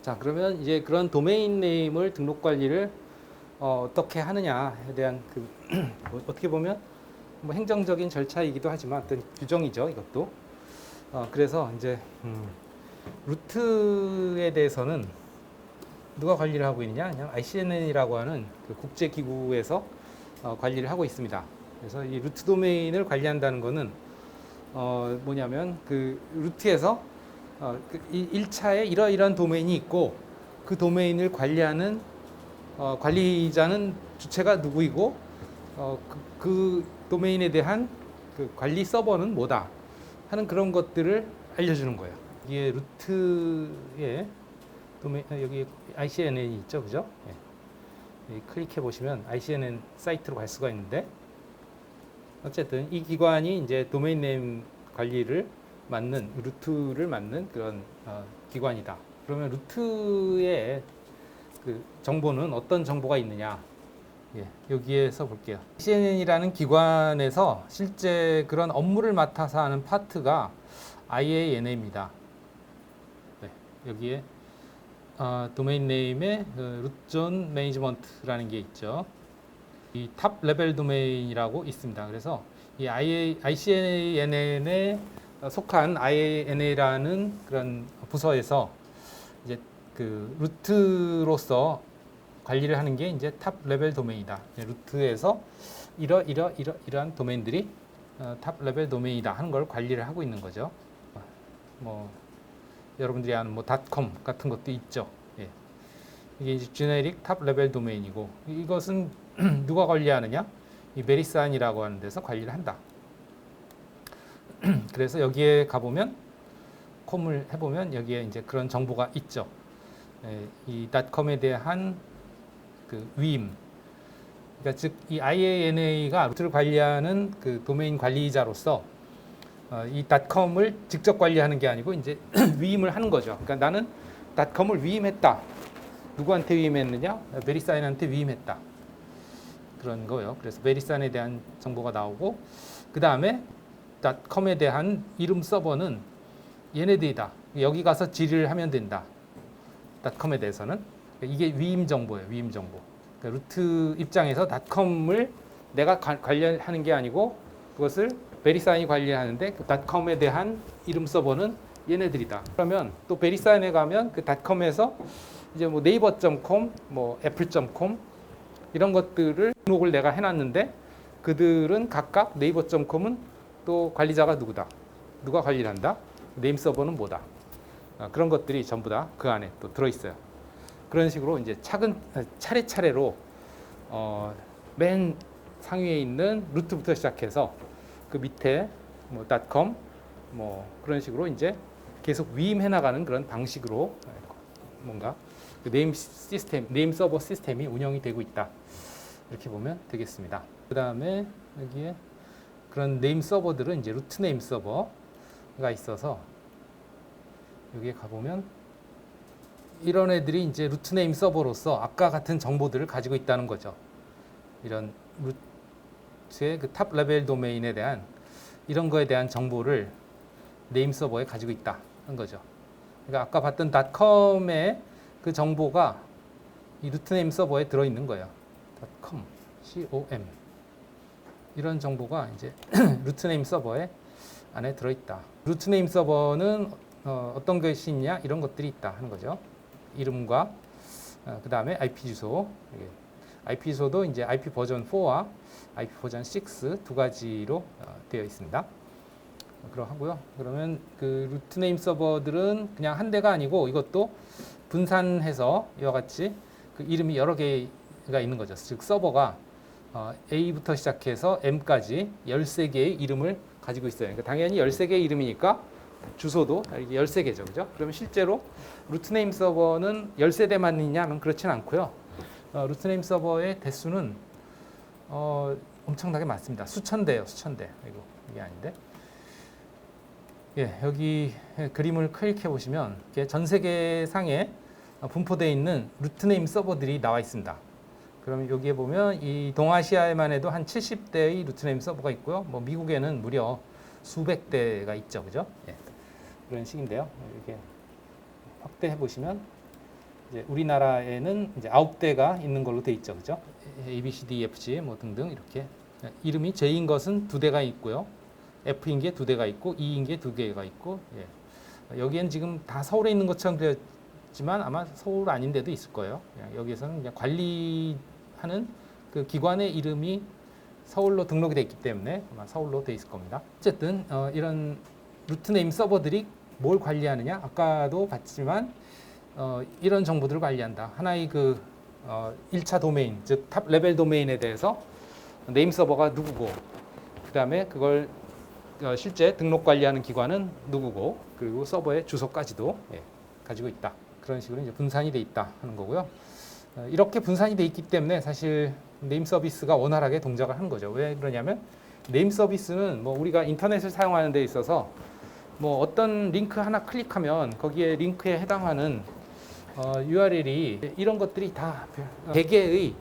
자, 그러면 이제 그런 도메인 네임을 등록 관리를 어떻게 하느냐에 대한 뭐 어떻게 보면 뭐 행정적인 절차이기도 하지만 어떤 규정이죠, 이것도. 그래서 이제 루트에 대해서는 누가 관리를 하고 있느냐? 그냥 ICNN이라고 하는 그 국제기구에서 관리를 하고 있습니다. 그래서 이 루트 도메인을 관리한다는 것은 뭐냐면 그 루트에서 그 1차에 이러이러한 도메인이 있고 그 도메인을 관리하는 관리자는 주체가 누구이고 그 도메인에 대한 그 관리 서버는 뭐다 하는 그런 것들을 알려주는 거예요. 이게 루트에 여기 ICNN이 있죠, 그죠? 예. 클릭해 보시면 ICNN 사이트로 갈 수가 있는데 어쨌든 이 기관이 이제 도메인 네임 관리를 맡는 루트를 맡는 그런 기관이다. 그러면 루트의 그 정보는 어떤 정보가 있느냐? 예, 여기에서 볼게요. CNN이라는 기관에서 실제 그런 업무를 맡아서 하는 파트가 IANA입니다. 네, 여기에 도메인 네임의 루트존 매니지먼트라는 게 있죠. 이 탑 레벨 도메인이라고 있습니다. 그래서 이 ICNN에 속한 IANA라는 그런 부서에서 이제 그 루트로서 관리를 하는 게 이제 탑 레벨 도메인이다. 루트에서 이러한 도메인들이 탑 레벨 도메인이다 하는 걸 관리를 하고 있는 거죠. 뭐 여러분들이 아는 뭐 닷컴 같은 것도 있죠. 예. 이게 이제 제네릭 탑 레벨 도메인이고 이것은 누가 관리하느냐? 이 베리산이라고 하는 데서 관리를 한다. 그래서 여기에 가보면 콤을 해보면 여기에 이제 그런 정보가 있죠. 예, 이 닷컴에 대한 그 위임, 그러니까 즉 이 IANA가 루트를 관리하는 그 도메인 관리자로서 이 닷컴을 직접 관리하는 게 아니고 이제 위임을 하는 거죠. 그러니까 나는 닷컴을 위임했다. 누구한테 위임했느냐? 베리사인한테 위임했다. 그런 거예요. 그래서 베리사인에 대한 정보가 나오고 그 다음에 닷컴에 대한 이름 서버는 얘네들이다. 여기 가서 질의를 하면 된다. 닷컴에 대해서는 이게 위임 정보예요. 위임 정보. 그러니까 루트 입장에서 닷컴을 내가 관리하는 게 아니고 그것을 베리사인이 관리하는데 그 닷컴에 대한 이름 서버는 얘네들이다. 그러면 또 베리사인에 가면 그 닷컴에서 이제 뭐 네이버.com, 뭐 애플.com 이런 것들을 등록을 내가 해놨는데 그들은 각각 네이버.com은 또 관리자가 누구다. 누가 관리를 한다. 네임 서버는 뭐다. 그런 것들이 전부 다 그 안에 또 들어있어요. 그런 식으로 이제 차례차례로 맨 상위에 있는 루트부터 시작해서 그 밑에 뭐 닷컴 뭐 그런 식으로 이제 계속 위임해 나가는 그런 방식으로 뭔가 그 네임 시스템, 네임 서버 시스템이 운영이 되고 있다. 이렇게 보면 되겠습니다. 그 다음에 여기에 그런 네임 서버들은 이제 루트 네임 서버가 있어서 여기에 가보면 이런 애들이 이제 루트 네임 서버로서 아까 같은 정보들을 가지고 있다는 거죠. 이런 루트의 그 탑 레벨 도메인에 대한 이런 거에 대한 정보를 네임 서버에 가지고 있다 한 거죠. 그러니까 아까 봤던 닷컴의 그 정보가 이 루트 네임 서버에 들어 있는 거예요. .com, com 이런 정보가 이제 루트 네임 서버에 안에 들어 있다. 루트 네임 서버는 어떤 것이 있냐 이런 것들이 있다 하는 거죠. 이름과 그 다음에 IP 주소. IP 주소도 이제 IP 버전 4와 IP 버전 6 두 가지로 되어 있습니다. 그러하고요. 그러면 그 루트 네임 서버들은 그냥 한 대가 아니고 이것도 분산해서 이와 같이 그 이름이 여러 개가 있는 거죠. 즉 서버가 A부터 시작해서 M까지 13개의 이름을 가지고 있어요. 그러니까 당연히 13개의 이름이니까 주소도 13개죠. 그죠? 그러면 실제로 루트 네임 서버는 13대만 있냐면 그렇진 않고요. 루트 네임 서버의 대수는 엄청나게 많습니다. 수천 대예요. 수천 대. 이게 아닌데. 예, 여기 그림을 클릭해 보시면 전 세계상에 분포되어 있는 루트 네임 서버들이 나와 있습니다. 그럼 여기에 보면 이 동아시아에만 해도 한 70대의 루트 네임 서버가 있고요. 뭐 미국에는 무려 수백 대가 있죠. 그죠? 예. 그런 식인데요. 이렇게 확대해 보시면 이제 우리나라에는 이제 9대가 있는 걸로 돼 있죠, 그죠? A, B, C, D, F, G 뭐 등등 이렇게 이름이 J인 것은 2대가 있고요, F인 게 2대가 있고, E인 게 2개가 있고, 예. 여기엔 지금 다 서울에 있는 것처럼 되었지만 아마 서울 아닌 데도 있을 거예요. 여기에서는 그냥 관리하는 그 기관의 이름이 서울로 등록이 돼 있기 때문에 아마 서울로 돼 있을 겁니다. 어쨌든 이런 루트 네임 서버들이 뭘 관리하느냐? 아까도 봤지만 이런 정보들을 관리한다. 하나의 그 1차 도메인, 즉 탑 레벨 도메인에 대해서 네임 서버가 누구고, 그 다음에 그걸 실제 등록 관리하는 기관은 누구고, 그리고 서버의 주소까지도 가지고 있다. 그런 식으로 이제 분산이 돼 있다 하는 거고요. 이렇게 분산이 돼 있기 때문에 사실 네임 서비스가 원활하게 동작을 하는 거죠. 왜 그러냐면 네임 서비스는 뭐 우리가 인터넷을 사용하는 데 있어서 뭐 어떤 링크 하나 클릭하면 거기에 링크에 해당하는 URL이 이런 것들이 다 개개의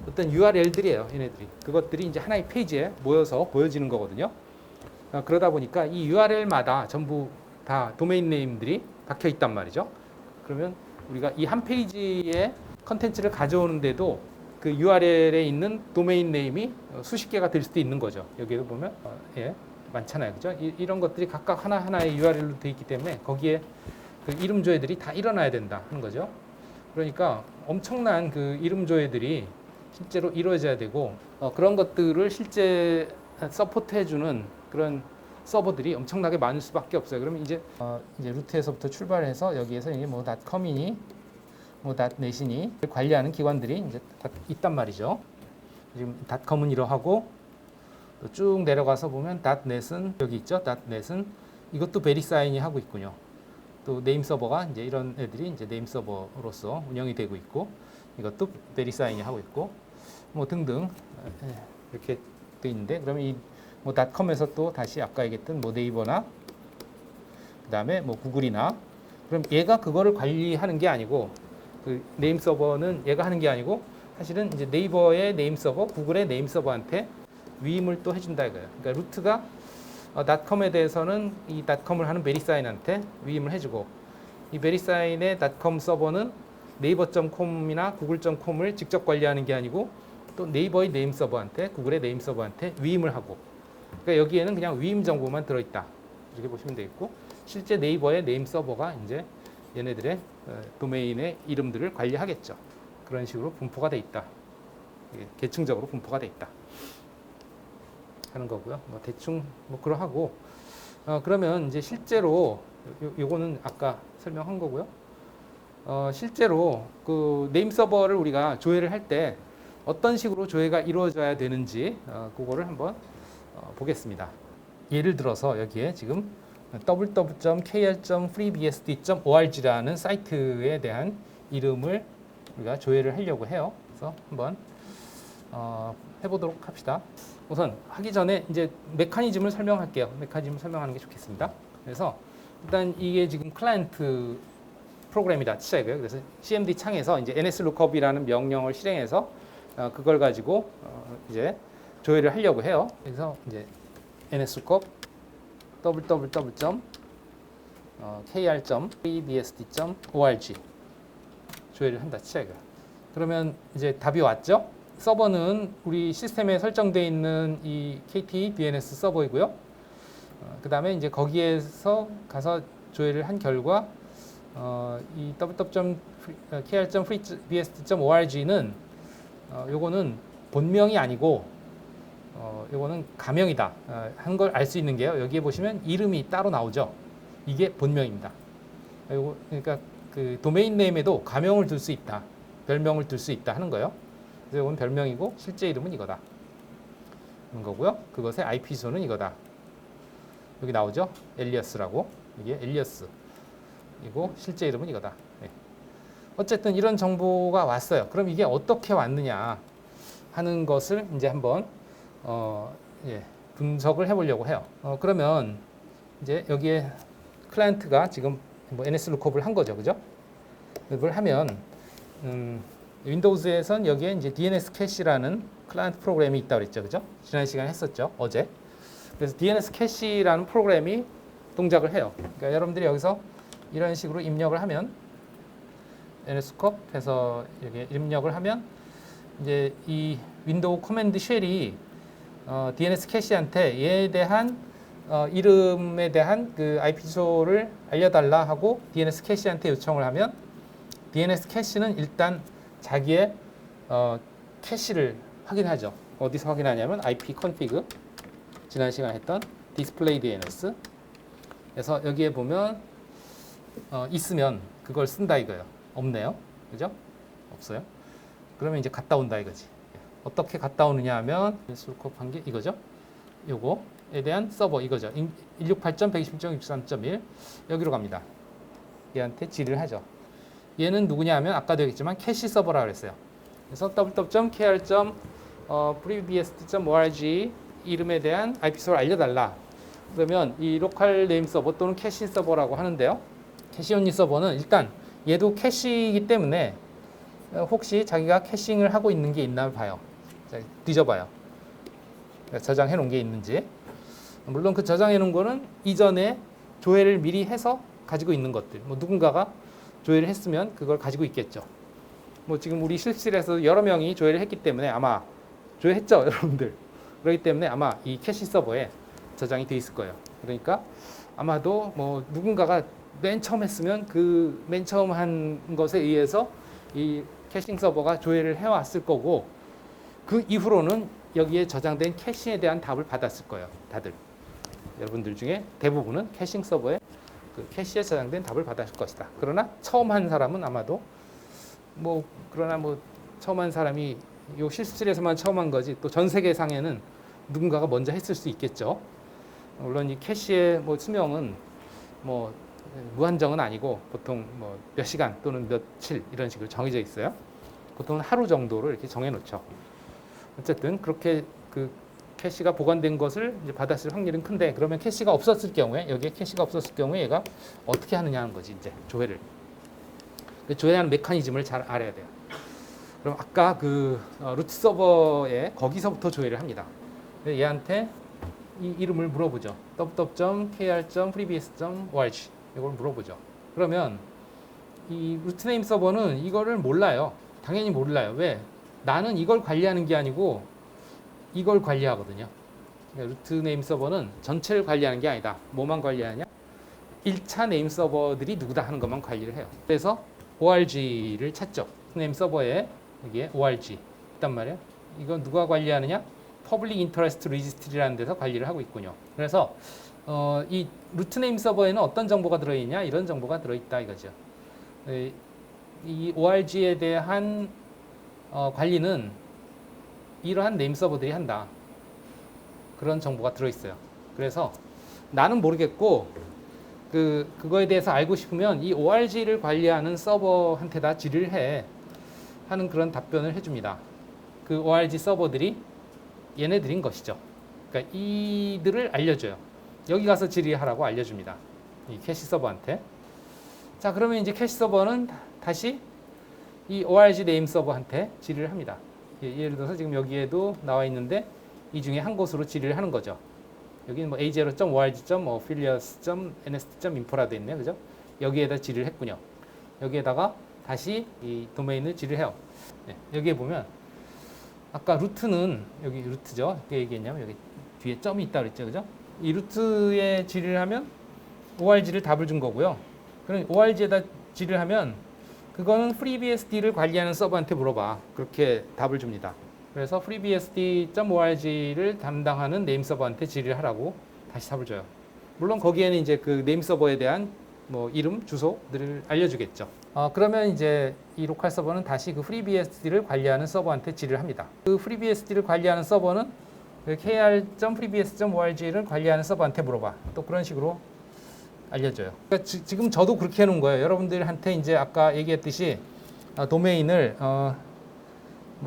어떤 URL들이에요. 얘네들이 그것들이 이제 하나의 페이지에 모여서 보여지는 거거든요. 그러다 보니까 이 URL마다 전부 다 도메인 네임들이 박혀 있단 말이죠. 그러면 우리가 이 한 페이지에 컨텐츠를 가져오는데도 그 URL에 있는 도메인 네임이 수십 개가 될 수도 있는 거죠. 여기에도 보면 많잖아요, 그죠? 이런 것들이 각각 하나하나의 URL로 되어 있기 때문에 거기에 그 이름 조회들이 다 일어나야 된다 하는 거죠. 그러니까 엄청난 그 이름 조회들이 실제로 이루어져야 되고 그런 것들을 실제 서포트해주는 그런 서버들이 엄청나게 많을 수밖에 없어요. 그러면 이제 루트에서부터 출발해서 여기에서 이게 뭐 .com이니 뭐 .net이니 관리하는 기관들이 이제 다 있단 말이죠. 지금 .com은 이러하고 또 쭉 내려가서 보면 .net은 여기 있죠. .net은 이것도 베리사인이 하고 있군요. 또 네임 서버가 이제 이런 애들이 이제 네임 서버로서 운영이 되고 있고, 이것도 베리사인이 하고 있고, 뭐 등등 이렇게 돼 있는데, 그러면 이 뭐 .com에서 또 다시 아까 얘기했던 뭐 네이버나 그다음에 뭐 구글이나, 그럼 얘가 그거를 관리하는 게 아니고, 그 네임 서버는 얘가 하는 게 아니고 사실은 이제 네이버의 네임 서버, 구글의 네임 서버한테 위임을 또 해준다 이거예요. 그러니까 루트가 .com에 대해서는 이 .com을 하는 베리사인한테 위임을 해주고, 이 베리사인의 .com 서버는 네이버.com이나 구글.com을 직접 관리하는 게 아니고 또 네이버의 네임 서버한테, 구글의 네임 서버한테 위임을 하고, 그러니까 여기에는 그냥 위임 정보만 들어있다 이렇게 보시면 되겠고, 실제 네이버의 네임 서버가 이제 얘네들의 도메인의 이름들을 관리하겠죠. 그런 식으로 분포가 돼 있다. 계층적으로 분포가 돼 있다 하는 거고요. 뭐 대충 뭐 그러하고, 그러면 이제 실제로 요거는 아까 설명한 거고요. 실제로 그 네임 서버를 우리가 조회를 할 때 어떤 식으로 조회가 이루어져야 되는지 그거를 한번 보겠습니다. 예를 들어서 여기에 지금 www.kr.freebsd.org라는 사이트에 대한 이름을 우리가 조회를 하려고 해요. 그래서 한번 해보도록 합시다. 우선 하기 전에 이제 메커니즘을 설명할게요. 메커니즘을 설명하는 게 좋겠습니다. 그래서 일단 이게 지금 클라이언트 프로그램이다 치자 이거예요. 그래서 CMD 창에서 이제 nslookup이라는 명령을 실행해서 그걸 가지고 이제 조회를 하려고 해요. 그래서 이제 nslookup www.kr.freebsd.org 조회를 한다 치자 이거예요. 그러면 이제 답이 왔죠? 서버는 우리 시스템에 설정되어 있는 이 KT DNS 서버이고요. 그 다음에 이제 거기에서 가서 조회를 한 결과 이 www.kr.freebsd.org는 요거는 본명이 아니고 요거는 가명이다 한 걸 알 수 있는 게요. 여기에 보시면 이름이 따로 나오죠. 이게 본명입니다. 요거 그러니까 그 도메인 네임에도 가명을 둘 수 있다, 별명을 둘 수 있다 하는 거예요. 그래서 이건 별명이고 실제 이름은 이거다 하는 거고요. 그것의 IP 주소는 이거다. 여기 나오죠? 엘리어스라고. 이게 엘리어스. 이고 실제 이름은 이거다. 네. 어쨌든 이런 정보가 왔어요. 그럼 이게 어떻게 왔느냐 하는 것을 이제 한번 분석을 해보려고 해요. 그러면 이제 여기에 클라이언트가 지금 뭐 nslookup을 한 거죠, 그죠? 이걸 하면 윈도우즈에선 여기에 이제 DNS 캐시라는 클라이언트 프로그램이 있다고 그랬죠, 그죠? 지난 시간에 했었죠, 어제. 그래서 DNS 캐시라는 프로그램이 동작을 해요. 그러니까 여러분들이 여기서 이런 식으로 입력을 하면 nscope 해서 이렇게 입력을 하면 이제 이 윈도우 커맨드 쉘이 DNS 캐시한테 얘에 대한 이름에 대한 그 IP 주소를 알려달라 하고 DNS 캐시한테 요청을 하면 DNS 캐시는 일단 자기의 캐시를 확인하죠. 어디서 확인하냐면 IP config 지난 시간에 했던 display DNS 그래서 여기에 보면 있으면 그걸 쓴다 이거예요. 없네요. 그죠? 없어요. 그러면 이제 갔다 온다 이거지. 어떻게 갔다 오느냐 하면 술컵한 게 이거죠. 요거에 대한 서버 이거죠. 168.120.63.1 여기로 갑니다. 얘한테 질의를 하죠. 얘는 누구냐 하면 아까도 얘기했지만 캐시 서버라고 그랬어요. 그래서 www.kr.previously.org 이름에 대한 IP 주소를 알려달라. 그러면 이 로컬 네임 서버 또는 캐시 서버라고 하는데요. 캐시 온리 서버는 일단 얘도 캐시이기 때문에 혹시 자기가 캐싱을 하고 있는 게 있나 봐요. 자, 뒤져봐요. 저장해 놓은 게 있는지. 물론 그 저장해 놓은 거는 이전에 조회를 미리 해서 가지고 있는 것들. 뭐 누군가가 조회를 했으면 그걸 가지고 있겠죠. 뭐 지금 우리 실습실에서 여러 명이 조회를 했기 때문에 아마 조회했죠, 여러분들. 그렇기 때문에 아마 이 캐시 서버에 저장이 돼 있을 거예요. 그러니까 아마도 뭐 누군가가 맨 처음 했으면 그 맨 처음 한 것에 의해서 이 캐싱 서버가 조회를 해왔을 거고 그 이후로는 여기에 저장된 캐시에 대한 답을 받았을 거예요. 다들 여러분들 중에 대부분은 캐싱 서버에 그 캐시에 저장된 답을 받았을 것이다. 그러나 처음 한 사람은 아마도 뭐 처음 한 사람이 요 실습실에서만 처음 한 거지 또 전 세계상에는 누군가가 먼저 했을 수 있겠죠. 물론 이 캐시의 뭐 수명은 뭐 무한정은 아니고 보통 뭐 몇 시간 또는 며칠 이런 식으로 정해져 있어요. 보통은 하루 정도로 이렇게 정해 놓죠. 어쨌든 그렇게 그 캐시가 보관된 것을 이제 받았을 확률은 큰데 그러면 캐시가 없었을 경우에 여기에 캐시가 없었을 경우에 얘가 어떻게 하느냐 하는 거지 이제 조회를. 그 조회하는 메커니즘을 잘 알아야 돼요. 그럼 아까 그 루트 서버에 거기서부터 조회를 합니다. 얘한테 이 이름을 물어보죠. www.kr.previous.org 이걸 물어보죠. 그러면 이 루트 네임 서버는 이거를 몰라요. 당연히 몰라요. 왜? 나는 이걸 관리하는 게 아니고 이걸 관리하거든요. 그러니까 루트 네임 서버는 전체를 관리하는 게 아니다. 뭐만 관리하냐? 1차 네임 서버들이 누구다 하는 것만 관리를 해요. 그래서 org를 찾죠. 네임 서버에 여기에 org 있단 말이에요. 이건 누가 관리하느냐? Public Interest Registry라는 데서 관리를 하고 있군요. 그래서 이 루트 네임 서버에는 어떤 정보가 들어있냐? 이런 정보가 들어있다 이거죠. 이 org에 대한 관리는 이러한 네임 서버들이 한다. 그런 정보가 들어있어요. 그래서 나는 모르겠고 그거에 대해서 알고 싶으면 이 org를 관리하는 서버한테다 질의를 해 하는 그런 답변을 해줍니다. 그 org 서버들이 얘네들인 것이죠. 그러니까 이들을 알려줘요. 여기 가서 질의하라고 알려줍니다. 이 캐시 서버한테. 자, 그러면 이제 캐시 서버는 다시 이 org 네임 서버한테 질의를 합니다. 예를 들어서 지금 여기에도 나와 있는데 이 중에 한 곳으로 질의를 하는 거죠. 여기는 뭐 a0.org.affiliates.nst.info라 돼 있네요. 그죠? 여기에다 질의를 했군요. 여기에다가 다시 이 도메인을 질의를 해요. 네, 여기에 보면 아까 루트는 여기 루트죠. 어떻게 얘기했냐면 여기 뒤에 점이 있다 그랬죠. 그죠? 이 루트에 질의를 하면 org를 답을 준 거고요. 그럼 org에다 질의를 하면 그거는 FreeBSD를 관리하는 서버한테 물어봐. 그렇게 답을 줍니다. 그래서 FreeBSD.org를 담당하는 네임 서버한테 질의를 하라고 다시 답을 줘요. 물론 거기에는 이제 그 네임 서버에 대한 뭐 이름, 주소들을 알려주겠죠. 그러면 이제 이 로컬 서버는 다시 그 FreeBSD를 관리하는 서버한테 질의를 합니다. 그 FreeBSD를 관리하는 서버는 그 kr.previous.org를 관리하는 서버한테 물어봐. 또 그런 식으로 알려줘요. 그러니까 지금 저도 그렇게 해놓은 거예요. 여러분들한테 이제 아까 얘기했듯이 도메인을 뭐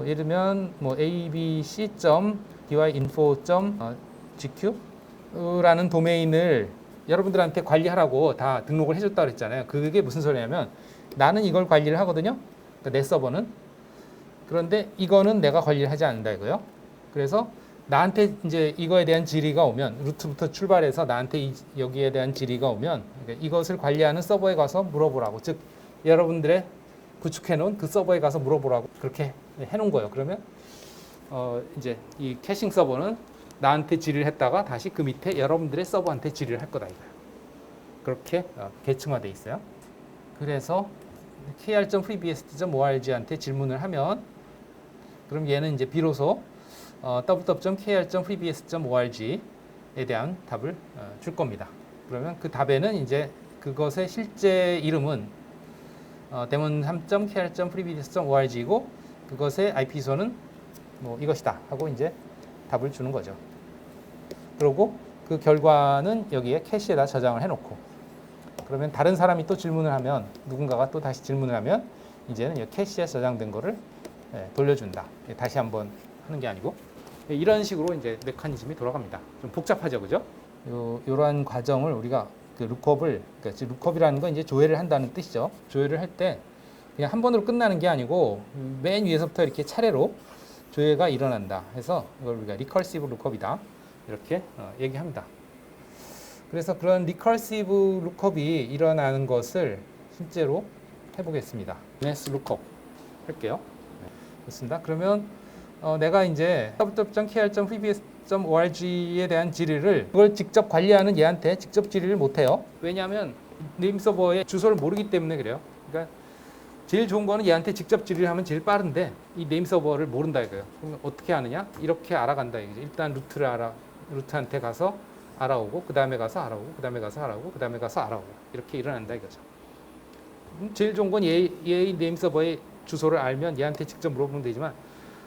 예를 들면 뭐 abc.dyinfo.gq라는 도메인을 여러분들한테 관리하라고 다 등록을 해줬다 그랬잖아요. 그게 무슨 소리냐면 나는 이걸 관리를 하거든요. 그러니까 내 서버는. 그런데 이거는 내가 관리를 하지 않는다 이거요. 그래서 나한테 이제 이거에 대한 질의가 오면 루트부터 출발해서 나한테 여기에 대한 질의가 오면 그러니까 이것을 관리하는 서버에 가서 물어보라고. 즉 여러분들의 구축해 놓은 그 서버에 가서 물어보라고 그렇게 해 놓은 거예요. 그러면 이제 이 캐싱 서버는 나한테 질의를 했다가 다시 그 밑에 여러분들의 서버한테 질의를 할 거다 이거예요. 그렇게 계층화돼 있어요. 그래서 kr.freebsd.org한테 질문을 하면 그럼 얘는 이제 비로소 www.kr.freebsd.org에 대한 답을 줄 겁니다. 그러면 그 답에는 이제 그것의 실제 이름은 daemon3.kr.freebsd.org이고 그것의 IP 주소는 뭐 이것이다 하고 이제 답을 주는 거죠. 그리고 그 결과는 여기에 캐시에다 저장을 해놓고 그러면 다른 사람이 또 질문을 하면 누군가가 또 다시 질문을 하면 이제는 이 캐시에 저장된 거를 돌려준다. 다시 한번 하는 게 아니고 이런 식으로 이제 메커니즘이 돌아갑니다. 좀 복잡하죠, 그죠? 이러한 과정을 우리가 그 룩업을 그러니까 룩업이라는 건 이제 조회를 한다는 뜻이죠. 조회를 할 때 그냥 한 번으로 끝나는 게 아니고 맨 위에서부터 이렇게 차례로 조회가 일어난다. 해서 이걸 우리가 리커시브 룩업이다 이렇게 얘기합니다. 그래서 그런 리커시브 룩업이 일어나는 것을 실제로 해보겠습니다. NS 룩업 할게요. 좋습니다. 그러면 내가 이제 www.kr.freebs.org에 대한 질의를 그걸 직접 관리하는 얘한테 직접 질의를 못해요. 왜냐하면 네임 서버의 주소를 모르기 때문에 그래요. 그러니까 제일 좋은 거는 얘한테 직접 질의를 하면 제일 빠른데 이 네임 서버를 모른다 이거예요. 그럼 어떻게 아느냐? 이렇게 알아간다 이거죠. 일단 루트한테 가서 알아오고 그 다음에 가서 알아오고 그 다음에 가서 알아오고 그 다음에 가서 알아오고 이렇게 일어난다 이거죠. 제일 좋은 건 얘의 네임 서버의 주소를 알면 얘한테 직접 물어보면 되지만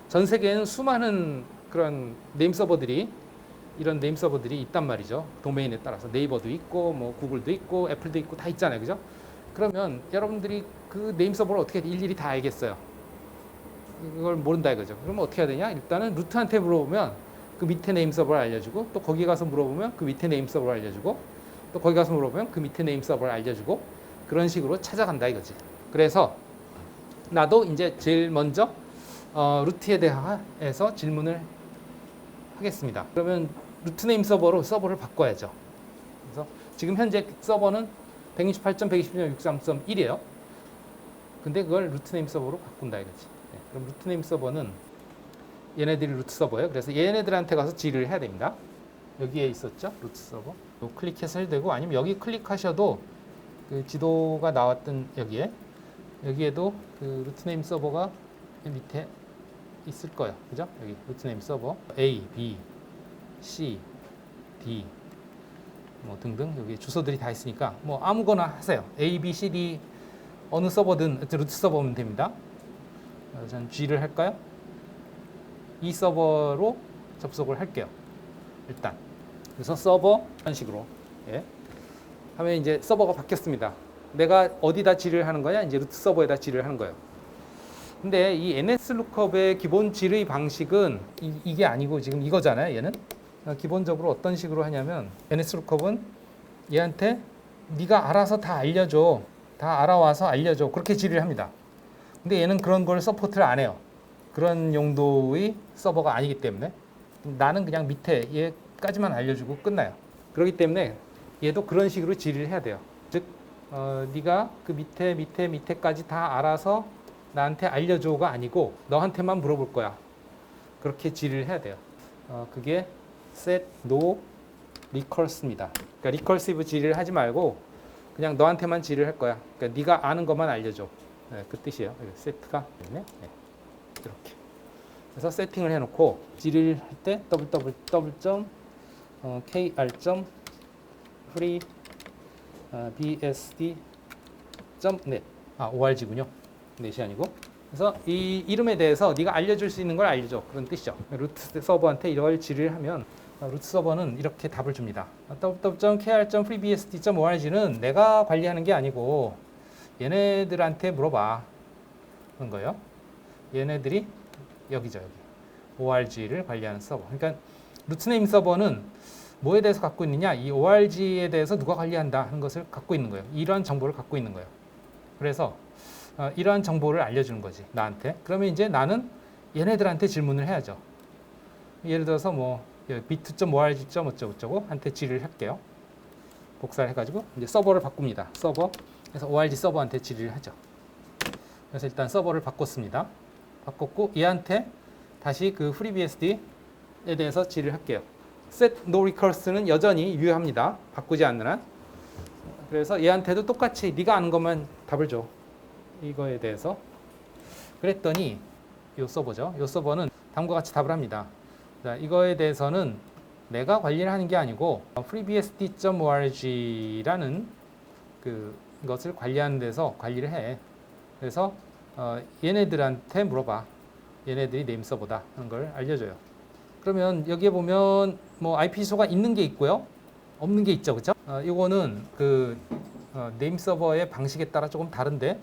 전 세계에는 수많은 그런 네임 서버들이 이런 네임 서버들이 있단 말이죠. 도메인에 따라서 네이버도 있고 뭐 구글도 있고 애플도 있고 다 있잖아요. 그죠? 그러면 여러분들이 그 네임 서버를 어떻게 일일이 다 알겠어요? 이걸 모른다 이거죠. 그러면 어떻게 해야 되냐? 일단은 루트한테 물어보면 그 밑에 네임 서버를 알려주고 또 거기 가서 물어보면 그 밑에 네임 서버를 알려주고 또 거기 가서 물어보면 그 밑에 네임 서버를 알려주고 그런 식으로 찾아간다 이거지. 그래서 나도 이제 제일 먼저 루트에 대해서 질문을 하겠습니다. 그러면 루트 네임 서버로 서버를 바꿔야죠. 그래서 지금 현재 서버는 128.120.63.1이에요. 근데 그걸 루트 네임 서버로 바꾼다 이거지. 네, 그럼 루트 네임 서버는 얘네들이 루트 서버예요. 그래서 얘네들한테 가서 질의를 해야 됩니다. 여기에 있었죠? 루트 서버. 클릭해서 해도 되고 아니면 여기 클릭하셔도 그 지도가 나왔던 여기에도 그 루트 네임 서버가 밑에 있을 거예요. 그죠? 여기 루트 네임 서버 A, B, C, D 뭐 등등 여기 주소들이 다 있으니까 뭐 아무거나 하세요. A, B, C, D 어느 서버든 루트 서버면 됩니다. 저는 G를 할까요? 이 서버로 접속을 할게요. 일단 그래서 서버 이런 식으로 하면 이제 서버가 바뀌었습니다. 내가 어디다 질의를 하는 거냐? 이제 루트 서버에다 질의를 하는 거예요. 근데 이 NS 룩업의 기본 질의 방식은 이게 아니고 지금 이거잖아요. 얘는 기본적으로 어떤 식으로 하냐면 NS 룩업은 얘한테 네가 알아서 다 알려줘, 다 알아와서 알려줘 그렇게 질의를 합니다. 근데 얘는 그런 걸 서포트를 안 해요. 그런 용도의 서버가 아니기 때문에 나는 그냥 밑에 얘까지만 알려주고 끝나요. 그렇기 때문에 얘도 그런 식으로 질의를 해야 돼요. 즉 네가 그 밑에까지 다 알아서 나한테 알려줘가 아니고 너한테만 물어볼 거야. 그렇게 질의를 해야 돼요. 그게 set no recurse입니다. 그러니까 리커시브 질의를 하지 말고 그냥 너한테만 질의를 할 거야. 그러니까 네가 아는 것만 알려줘. 네, 그 뜻이에요. set가 네. 이렇게. 그래서 세팅을 해놓고 질의를 할 때 www.kr.freebsd.net org군요. 넷이 아니고. 그래서 이 이름에 대해서 네가 알려줄 수 있는 걸 알려줘. 그런 뜻이죠. 루트 서버한테 이걸 질의를 하면 루트 서버는 이렇게 답을 줍니다. www.kr.freebsd.org는 내가 관리하는 게 아니고 얘네들한테 물어봐. 그런 거예요. 얘네들이 여기죠. 여기. org를 관리하는 서버. 그러니까 루트네임 서버는 뭐에 대해서 갖고 있느냐? 이 org에 대해서 누가 관리한다 하는 것을 갖고 있는 거예요. 이러한 정보를 갖고 있는 거예요. 그래서 이러한 정보를 알려주는 거지. 나한테. 그러면 이제 나는 얘네들한테 질문을 해야죠. 예를 들어서 뭐 bit.org. 어쩌고 한테 질의를 할게요. 복사를 해가지고 이제 서버를 바꿉니다. 서버. 그래서 org 서버한테 질의를 하죠. 그래서 일단 서버를 바꿨습니다. 바꿨고 얘한테 다시 그 FreeBSD에 대해서 질의를 할게요. set no recurse는 여전히 유효합니다. 바꾸지 않는 한. 그래서 얘한테도 똑같이 네가 아는 것만 답을 줘. 이거에 대해서. 그랬더니 이 서버죠. 이 서버는 다음과 같이 답을 합니다. 자, 이거에 대해서는 내가 관리를 하는 게 아니고 freebsd.org라는 그것을 관리하는 데서 관리를 해. 그래서 얘네들한테 물어봐. 얘네들이 네임 서버다 하는 걸 알려줘요. 그러면 여기에 보면 뭐 IP 주소가 있는 게 있고요, 없는 게 있죠, 그렇죠? 이거는 그 네임 서버의 방식에 따라 조금 다른데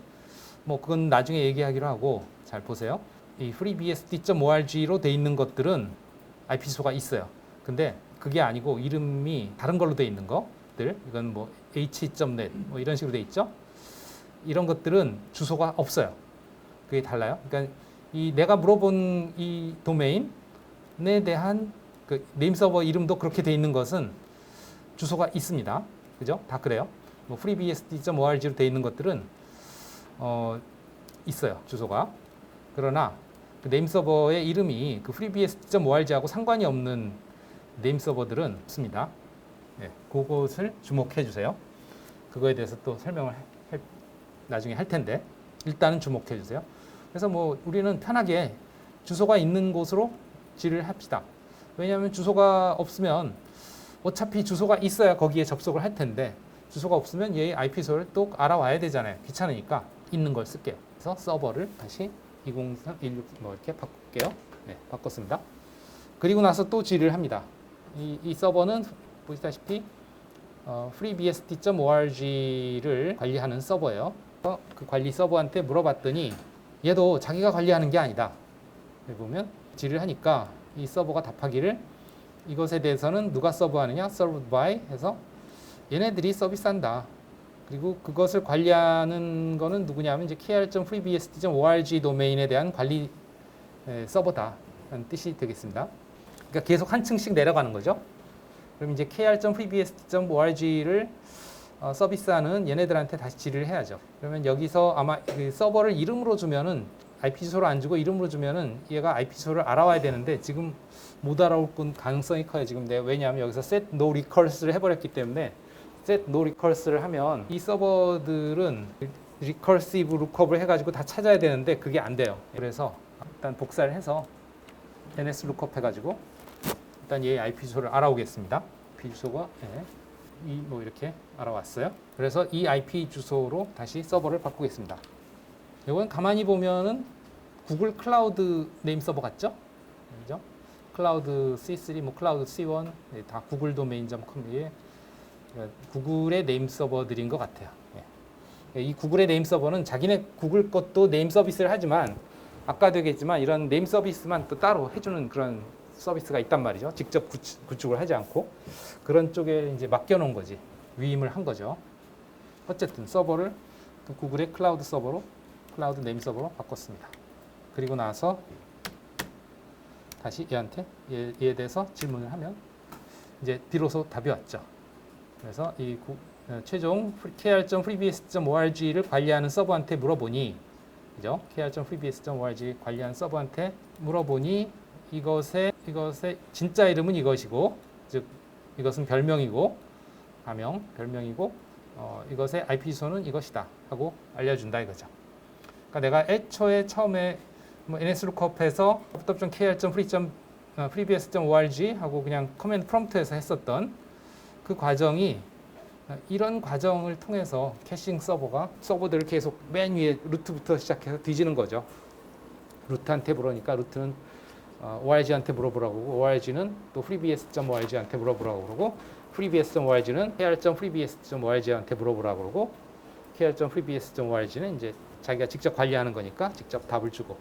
뭐 그건 나중에 얘기하기로 하고 잘 보세요. 이 freebsd.org로 돼 있는 것들은 IP 주소가 있어요. 근데 그게 아니고 이름이 다른 걸로 돼 있는 것들, 이건 뭐 h.net 뭐 이런 식으로 돼 있죠. 이런 것들은 주소가 없어요. 그게 달라요. 그러니까 이 내가 물어본 이 도메인에 대한 그 네임 서버 이름도 그렇게 돼 있는 것은 주소가 있습니다. 그죠? 다 그래요. 뭐 freebsd.org로 돼 있는 것들은 있어요. 주소가. 그러나 그 네임 서버의 이름이 그 freebsd.org하고 상관이 없는 네임 서버들은 없습니다. 네, 그것을 주목해 주세요. 그거에 대해서 또 설명을 나중에 할 텐데 일단은 주목해 주세요. 그래서 뭐 우리는 편하게 주소가 있는 곳으로 질을 합시다. 왜냐하면 주소가 없으면 어차피 주소가 있어야 거기에 접속을 할 텐데 주소가 없으면 얘의 IP 주소를 또 알아와야 되잖아요. 귀찮으니까 있는 걸 쓸게요. 그래서 서버를 다시 203.16 뭐 이렇게 바꿀게요. 네, 바꿨습니다. 그리고 나서 또 질을 합니다. 이 서버는 보시다시피 freebsd.org를 관리하는 서버예요. 그 관리 서버한테 물어봤더니 얘도 자기가 관리하는 게 아니다. 여기 보면 질을 하니까 이 서버가 답하기를 이것에 대해서는 누가 서브하느냐? served by 해서 얘네들이 서비스한다. 그리고 그것을 관리하는 거는 누구냐면 이제 kr.freebsd.org 도메인에 대한 관리 서버다 라는 뜻이 되겠습니다. 그러니까 계속 한 층씩 내려가는 거죠. 그럼 이제 kr.freebsd.org를 서비스하는 얘네들한테 다시 질의를 해야죠. 그러면 여기서 아마 그 서버를 이름으로 주면은 IP 주소를 안 주고 이름으로 주면은 얘가 IP 주소를 알아와야 되는데 지금 못 알아올 가능성이 커요. 지금 내가 왜냐하면 여기서 set no recurse를 해버렸기 때문에 set no recurse를 하면 이 서버들은 recursive lookup을 해가지고 다 찾아야 되는데 그게 안 돼요. 그래서 일단 복사를 해서 ns lookup 해가지고 일단 얘 IP 주소를 알아오겠습니다. IP 주소가 뭐 이렇게 알아왔어요. 그래서 이 IP 주소로 다시 서버를 바꾸겠습니다. 이건 가만히 보면은 구글 클라우드 네임 서버 같죠? 그죠? 클라우드 C3, 뭐 클라우드 C1 다 구글 도메인.com에 구글의 네임 서버들인 것 같아요. 이 구글의 네임 서버는 자기네 구글 것도 네임 서비스를 하지만 아까도 얘기했지만 이런 네임 서비스만 또 따로 해주는 그런 서비스가 있단 말이죠. 직접 구축을 하지 않고 그런 쪽에 이제 맡겨놓은 거지. 위임을 한 거죠. 어쨌든 서버를 구글의 클라우드 서버로 클라우드 네임 서버로 바꿨습니다. 그리고 나서 다시 얘한테 얘에 대해서 질문을 하면 이제 비로소 답이 왔죠. 그래서 이 최종 kr.freebsd.org를 관리하는 서버한테 물어보니, 그죠? kr.freebsd.org 관리하는 서버한테 물어보니 이것의 진짜 이름은 이것이고, 즉 이것은 별명이고 가명 별명이고 이것의 IP 주소는 이것이다 하고 알려준다 이거죠. 그러니까 내가 애초에 처음에 뭐 nslookup.에서 kr.freebsd.org 하고 그냥 커맨드 프롬프트에서 했었던 그 과정이 이런 과정을 통해서 캐싱 서버들을 계속 맨 위에 루트부터 시작해서 뒤지는 거죠. 루트한테 물으니까 루트는 org한테 물어보라고 그러고 org는 또 freebsd.org한테 물어보라고 그러고 freebsd.org는 kr.freebsd.org한테 물어보라고 그러고 kr.freebsd.org는 이제 자기가 직접 관리하는 거니까 직접 답을 주고,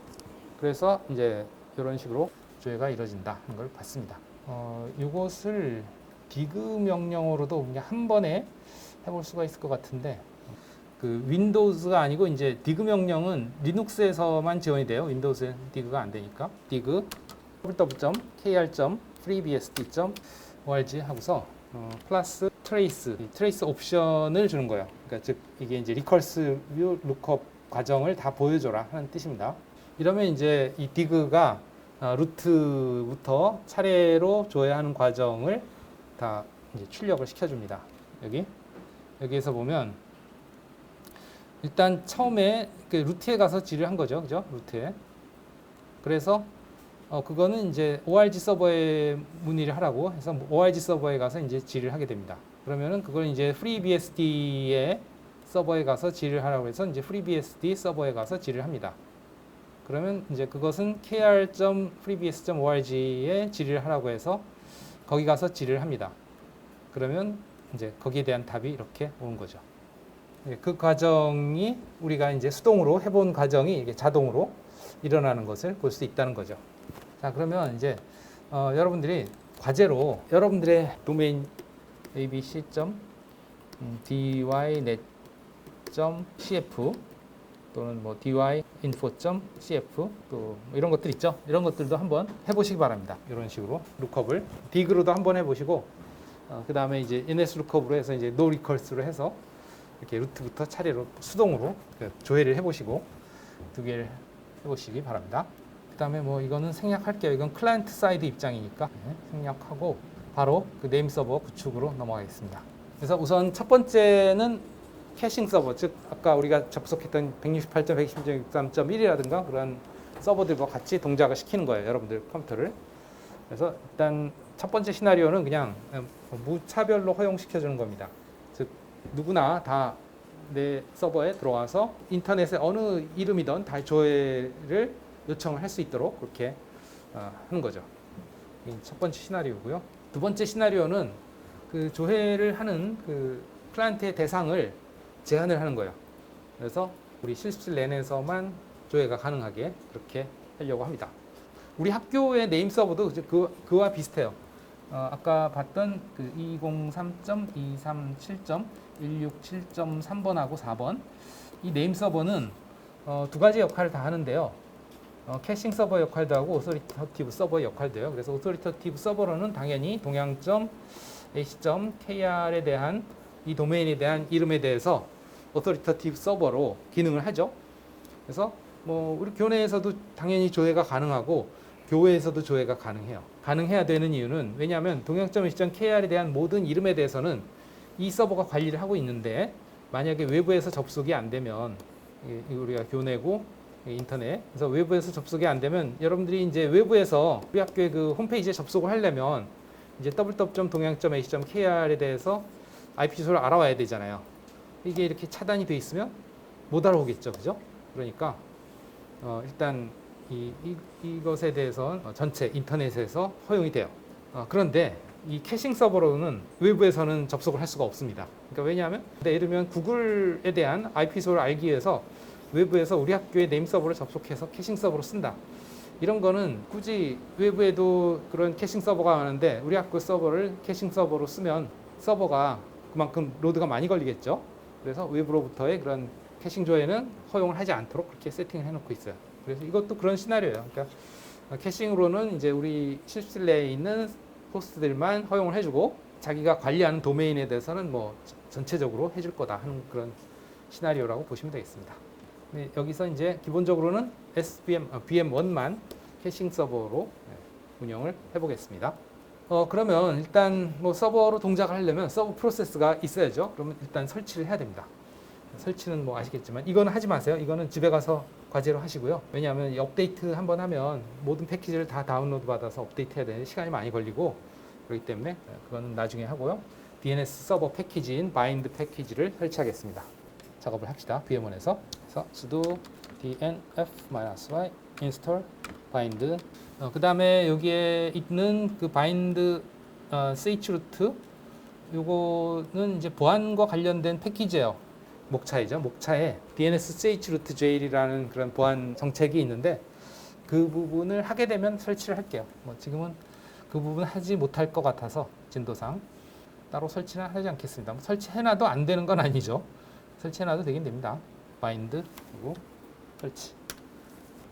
그래서 이제 이런 식으로 조회가 이루어진다 하는 걸 봤습니다. 이것을 디그 명령으로도 그냥 한 번에 해볼 수가 있을 것 같은데 그 윈도우즈가 아니고 이제 디그 명령은 리눅스에서만 지원이 돼요. 윈도우즈에 디그가 안 되니까 디그 www.freebsd.org 하고서 플러스 트레이스 옵션을 주는 거예요. 그러니까 즉 이게 이제 리커시브 루크업 과정을 다 보여줘라 하는 뜻입니다. 이러면 이제 이 디그가 루트부터 차례로 조회하는 과정을 다 이제 출력을 시켜줍니다. 여기에서 보면 일단 처음에 그 루트에 가서 질을 한 거죠, 그죠? 루트에. 그래서 그거는 이제 ORG 서버에 문의를 하라고 해서 ORG 서버에 가서 이제 질을 하게 됩니다. 그러면은 그걸 이제 FreeBSD의 서버에 가서 질을 하라고 해서 이제 FreeBSD 서버에 가서 질을 합니다. 그러면 이제 그것은 kr.freebs.org에 질의를 하라고 해서 거기 가서 질의를 합니다. 그러면 이제 거기에 대한 답이 이렇게 오는 거죠. 그 과정이 우리가 이제 수동으로 해본 과정이 이게 자동으로 일어나는 것을 볼 수 있다는 거죠. 자, 그러면 이제 여러분들이 과제로 여러분들의 도메인 abc.dynet.cf 또는 뭐 dyinfo.cf 또 이런 것들 있죠. 이런 것들도 한번 해보시기 바랍니다. 이런 식으로 룩업을 dig로도 한번 해보시고 그 다음에 이제 ns 룩업으로 해서 이제 no recurse로 해서 이렇게 루트부터 차례로 수동으로 조회를 해보시고 두 개를 해보시기 바랍니다. 그 다음에 뭐 이거는 생략할게요. 이건 클라이언트 사이드 입장이니까 생략하고 바로 그 네임 서버 구축으로 넘어가겠습니다. 그래서 우선 첫 번째는 캐싱 서버, 즉 아까 우리가 접속했던 168.116.3.1이라든가 그런 서버들과 같이 동작을 시키는 거예요. 여러분들 컴퓨터를. 그래서 일단 첫 번째 시나리오는 그냥 무차별로 허용시켜 주는 겁니다. 즉 누구나 다 내 서버에 들어와서 인터넷에 어느 이름이든 다 조회를 요청을 할 수 있도록 그렇게 하는 거죠. 이 첫 번째 시나리오고요. 두 번째 시나리오는 그 조회를 하는 그 클라이언트의 대상을 제한을 하는 거예요. 그래서 우리 실습실 내에서만 조회가 가능하게 그렇게 하려고 합니다. 우리 학교의 네임 서버도 그와 비슷해요. 아까 봤던 그 203.237.167.3번하고 4번 이 네임 서버는 두 가지 역할을 다 하는데요. 캐싱 서버 역할도 하고 오소리터티브 서버 역할도 해요. 그래서 오소리터티브 서버로는 당연히 동양점 ac.kr에 대한 이 도메인에 대한 이름에 대해서 오소리터티브 서버로 기능을 하죠. 그래서 뭐 우리 교내에서도 당연히 조회가 가능하고 교외에서도 조회가 가능해요. 가능해야 되는 이유는 왜냐하면 동양점 ac.kr에 대한 모든 이름에 대해서는 이 서버가 관리를 하고 있는데 만약에 외부에서 접속이 안 되면 우리가 교내고 인터넷 그래서 외부에서 접속이 안 되면 여러분들이 이제 외부에서 우리 학교의 그 홈페이지에 접속을 하려면 이제 www.동양점.ac.kr에 대해서 IP 주소를 알아와야 되잖아요. 이게 이렇게 차단이 돼 있으면 못 알아오겠죠, 그죠? 그러니까 일단 이것에 대해서 전체 인터넷에서 허용이 돼요. 그런데 이 캐싱 서버로는 외부에서는 접속을 할 수가 없습니다. 그러니까 왜냐하면 예를 들면 구글에 대한 IP 주소를 알기 위해서 외부에서 우리 학교의 네임 서버를 접속해서 캐싱 서버로 쓴다. 이런 거는 굳이 외부에도 그런 캐싱 서버가 많은데 우리 학교 서버를 캐싱 서버로 쓰면 서버가 그만큼 로드가 많이 걸리겠죠. 그래서 외부로부터의 그런 캐싱 조회는 허용을 하지 않도록 그렇게 세팅을 해놓고 있어요. 그래서 이것도 그런 시나리오예요. 그러니까 캐싱으로는 이제 우리 실습실 내에 있는 호스트들만 허용을 해주고 자기가 관리하는 도메인에 대해서는 뭐 전체적으로 해줄 거다 하는 그런 시나리오라고 보시면 되겠습니다. 네, 여기서 이제 기본적으로는 VM1만 캐싱 서버로 운영을 해보겠습니다. 그러면 일단 뭐 서버로 동작을 하려면 서버 프로세스가 있어야죠. 그러면 일단 설치를 해야 됩니다. 설치는 뭐 아시겠지만 이거는 하지 마세요. 이거는 집에 가서 과제로 하시고요. 왜냐하면 업데이트 한번 하면 모든 패키지를 다 다운로드 받아서 업데이트 해야 되는데 시간이 많이 걸리고 그렇기 때문에 그거는 나중에 하고요. DNS 서버 패키지인 바인드 패키지를 설치하겠습니다. 작업을 합시다. VM1에서 그래서 sudo dnf-y install bind 그 다음에 여기에 있는 그 bind chroot 요거는 이제 보안과 관련된 패키지예요. 목차이죠. 목차에 DNS chroot.jl이라는 그런 보안 정책이 있는데 그 부분을 하게 되면 설치를 할게요. 뭐 지금은 그 부분 하지 못할 것 같아서 진도상 따로 설치는 하지 않겠습니다. 뭐 설치해놔도 안 되는 건 아니죠. 설치해놔도 되긴 됩니다. 바인드 그리고 설치.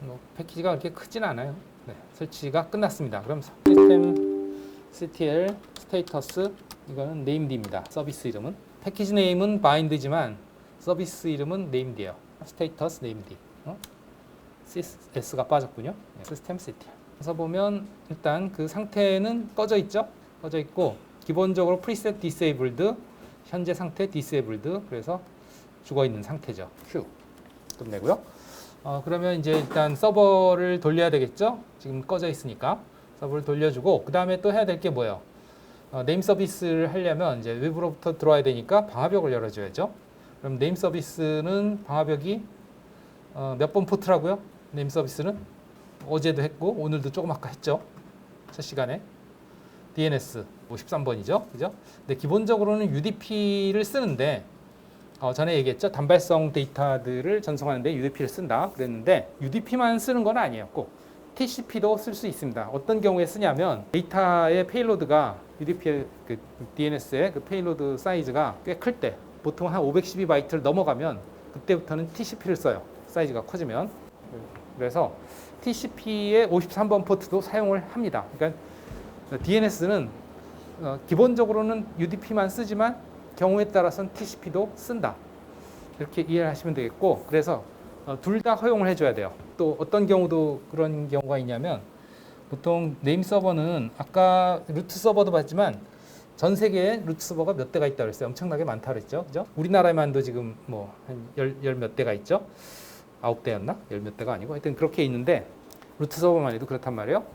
뭐 패키지가 그렇게 크지는 않아요. 네, 설치가 끝났습니다. 그럼 시스템 ctl 스테이터스 이거는 naked입니다. 서비스 이름은 패키지 네임은 bind지만 서비스 이름은 named예요. status named. sysS가 빠졌군요. system ctr. 그래서 보면 일단 그 상태는 꺼져 있죠. 꺼져 있고 기본적으로 preset disabled, 현재 상태 disabled, 그래서 죽어 있는 상태죠. Q 끝내고요. 그러면 이제 일단 서버를 돌려야 되겠죠. 지금 꺼져 있으니까 서버를 돌려주고 그 다음에 또 해야 될 게 뭐예요? 네임 서비스를 하려면 이제 외부로부터 들어와야 되니까 방화벽을 열어줘야죠. 그럼 네임 서비스는 방화벽이 몇 번 포트라고요? 네임 서비스는 어제도 했고 오늘도 조금 아까 했죠. 첫 시간에 DNS 53번이죠. 그죠? 근데 기본적으로는 UDP를 쓰는데 전에 얘기했죠. 단발성 데이터들을 전송하는데 UDP를 쓴다 그랬는데 UDP만 쓰는 건 아니에요. 꼭 TCP도 쓸 수 있습니다. 어떤 경우에 쓰냐면 데이터의 페이로드가 UDP의 그 DNS의 그 페이로드 사이즈가 꽤 클 때 보통 한 512바이트를 넘어가면 그때부터는 TCP를 써요. 사이즈가 커지면. 그래서 TCP의 53번 포트도 사용을 합니다. 그러니까 DNS는 기본적으로는 UDP만 쓰지만 경우에 따라서는 TCP도 쓴다. 이렇게 이해를 하시면 되겠고, 그래서 둘 다 허용을 해줘야 돼요. 또 어떤 경우도 그런 경우가 있냐면 보통 네임 서버는 아까 루트 서버도 봤지만 전 세계에 루트 서버가 몇 대가 있다고 그랬어요. 엄청나게 많다고 그랬죠. 그죠? 우리나라에만도 지금 뭐 한 열 몇 대가 있죠. 9대였나? 열 몇 대가 아니고 하여튼 그렇게 있는데 루트 서버만 해도 그렇단 말이에요.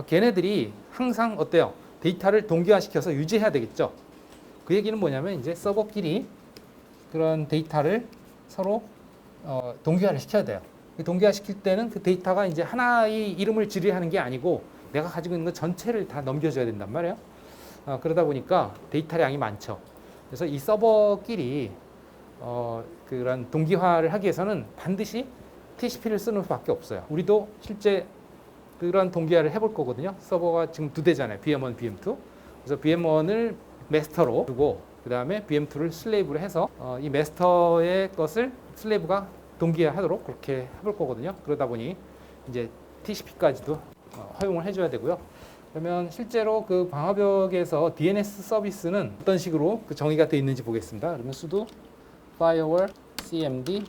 걔네들이 항상 어때요? 데이터를 동기화시켜서 유지해야 되겠죠. 그 얘기는 뭐냐면 이제 서버끼리 그런 데이터를 서로 동기화를 시켜야 돼요. 동기화시킬 때는 그 데이터가 이제 하나의 이름을 지리하는 게 아니고 내가 가지고 있는 것 전체를 다 넘겨줘야 된단 말이에요. 그러다 보니까 데이터량이 많죠. 그래서 이 서버끼리 그런 동기화를 하기 위해서는 반드시 TCP를 쓰는 수밖에 없어요. 우리도 실제 그런 동기화를 해볼 거거든요. 서버가 지금 2대잖아요. VM1, VM2. 그래서 VM1을 마스터로 두고 그 다음에 VM2를 슬레이브로 해서 이 마스터의 것을 슬레이브가 동기화하도록 그렇게 해볼 거거든요. 그러다 보니 이제 TCP까지도 허용을 해줘야 되고요. 그러면 실제로 그 방화벽에서 DNS 서비스는 어떤 식으로 그 정의가 되어 있는지 보겠습니다. 그러면 sudo firewall cmd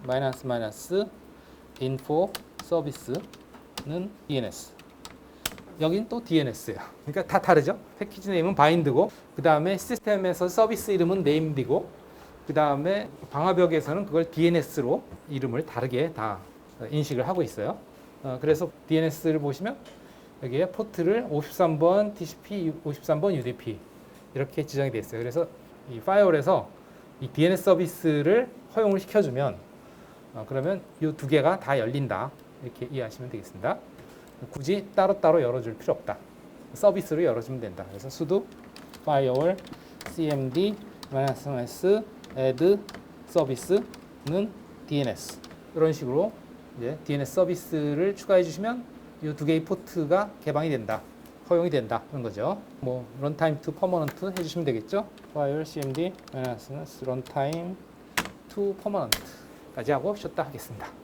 -info 서비스는 DNS. 여긴 또 DNS예요. 그러니까 다 다르죠. 패키지 네임은 바인드고 그 다음에 시스템에서 서비스 이름은 네임드고 그 다음에 방화벽에서는 그걸 DNS로 이름을 다르게 다 인식을 하고 있어요. 그래서 DNS를 보시면 여기에 포트를 53번 TCP, 53번 UDP 이렇게 지정이 되어 있어요. 그래서 이 파이어홀에서 이 DNS 서비스를 허용을 시켜주면 그러면 이 두 개가 다 열린다. 이렇게 이해하시면 되겠습니다. 굳이 따로따로 열어줄 필요 없다. 서비스로 열어주면 된다. 그래서 sudo firewall cmd -s add 서비스는 DNS 이런 식으로 이제 DNS 서비스를 추가해 주시면 이 두 개의 포트가 개방이 된다. 허용이 된다. 그런 거죠. 뭐 runtime to permanent 해주시면 되겠죠. firewall cmd -s runtime to permanent까지 하고 쉬었다 하겠습니다.